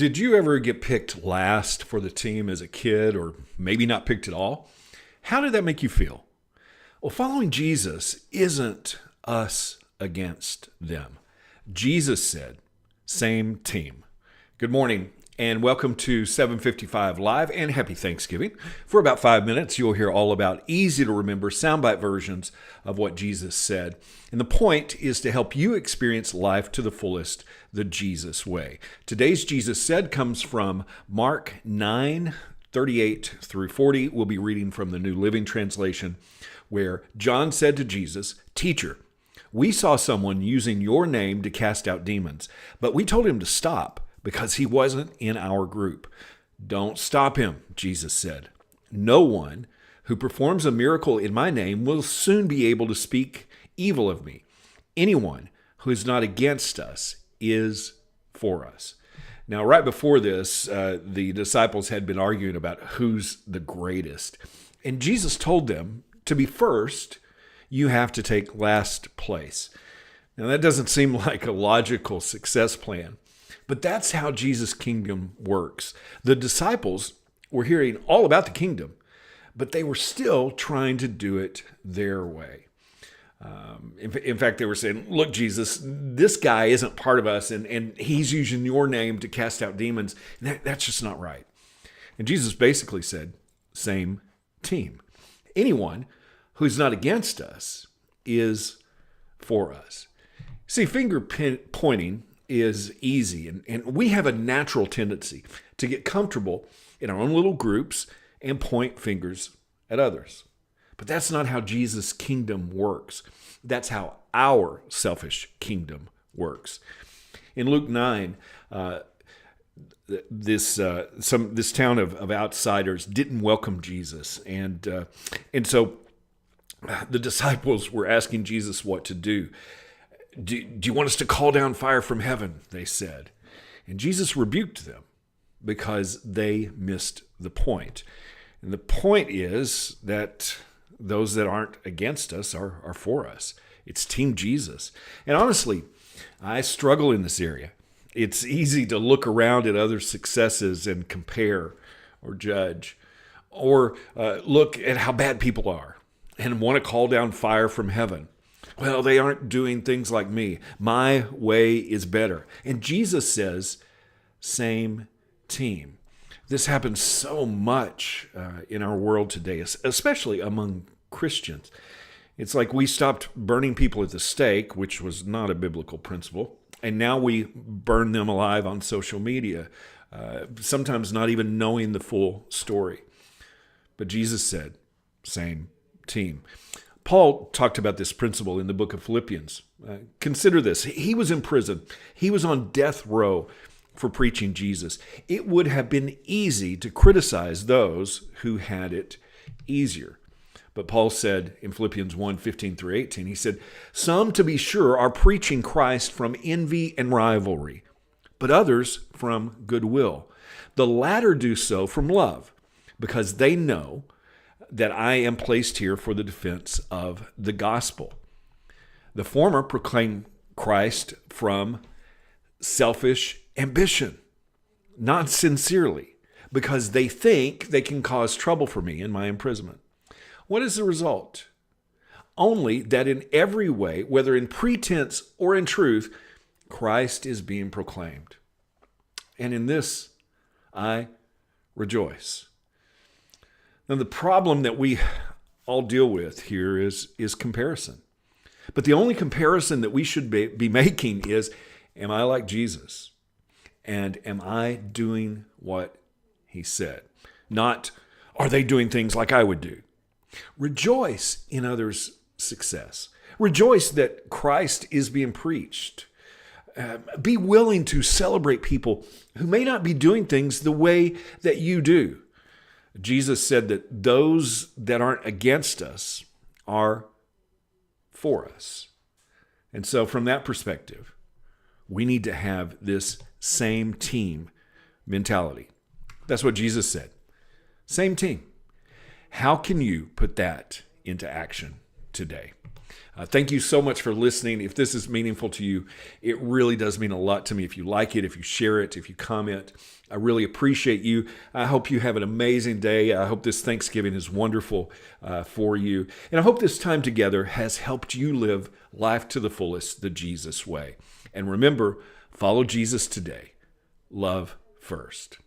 Did you ever get picked last for the team as a kid, or maybe not picked at all? How did that make you feel? Well, following Jesus isn't us against them. Jesus said, same team. Good morning and welcome to 755 Live, and happy Thanksgiving. For about 5 minutes, you'll hear all about easy to remember soundbite versions of what Jesus said. And the point is to help you experience life to the fullest, the Jesus way. Today's Jesus said comes from Mark 9:38 through 40. We'll be reading from the New Living Translation, where John said to Jesus, "Teacher, we saw someone using your name to cast out demons, but we told him to stop because he wasn't in our group." "Don't stop him," Jesus said. "No one who performs a miracle in my name will soon be able to speak evil of me. Anyone who is not against us is for us." Now, right before this, the disciples had been arguing about who's the greatest. And Jesus told them to be first, you have to take last place. Now, that doesn't seem like a logical success plan, but that's how Jesus' kingdom works. The disciples were hearing all about the kingdom, but they were still trying to do it their way. In fact, they were saying, "Look, Jesus, this guy isn't part of us, and he's using your name to cast out demons. That's just not right." And Jesus basically said, same team. Anyone who's not against us is for us. See, finger pointing is easy, and we have a natural tendency to get comfortable in our own little groups and point fingers at others. But that's not how Jesus' kingdom works. That's how our selfish kingdom works. In Luke 9, this town of outsiders didn't welcome Jesus, and so the disciples were asking Jesus what to do. Do you want us to call down fire from heaven?" they said. And Jesus rebuked them because they missed the point. And the point is that those that aren't against us are for us. It's Team Jesus. And honestly, I struggle in this area. It's easy to look around at others' successes and compare or judge, or look at how bad people are and want to call down fire from heaven. Well, they aren't doing things like me. My way is better. And Jesus says, same team. This happens so much in our world today, especially among Christians. It's like we stopped burning people at the stake, which was not a biblical principle, and now we burn them alive on social media, sometimes not even knowing the full story. But Jesus said, same team. Paul talked about this principle in the book of Philippians. Consider this. He was in prison. He was on death row for preaching Jesus. It would have been easy to criticize those who had it easier. But Paul said in Philippians 1:15 through 18, he said, "Some, to be sure, are preaching Christ from envy and rivalry, but others from goodwill. The latter do so from love, because they know that I am placed here for the defense of the gospel. The former proclaim Christ from selfish ambition, not sincerely, because they think they can cause trouble for me in my imprisonment. What is the result? Only that in every way, whether in pretense or in truth, Christ is being proclaimed. And in this I rejoice." Now, the problem that we all deal with here is comparison. But the only comparison that we should be making is, am I like Jesus? And am I doing what he said? Not, are they doing things like I would do? Rejoice in others' success. Rejoice that Christ is being preached. Be willing to celebrate people who may not be doing things the way that you do. Jesus said that those that aren't against us are for us. And so from that perspective, we need to have this same team mentality. That's what Jesus said. Same team. How can you put that into action? today. Thank you so much for listening. If this is meaningful to you, it really does mean a lot to me. If you like it, if you share it, if you comment, I really appreciate you. I hope you have an amazing day. I hope this Thanksgiving is wonderful for you. And I hope this time together has helped you live life to the fullest the Jesus way. And remember, follow Jesus today. Love first.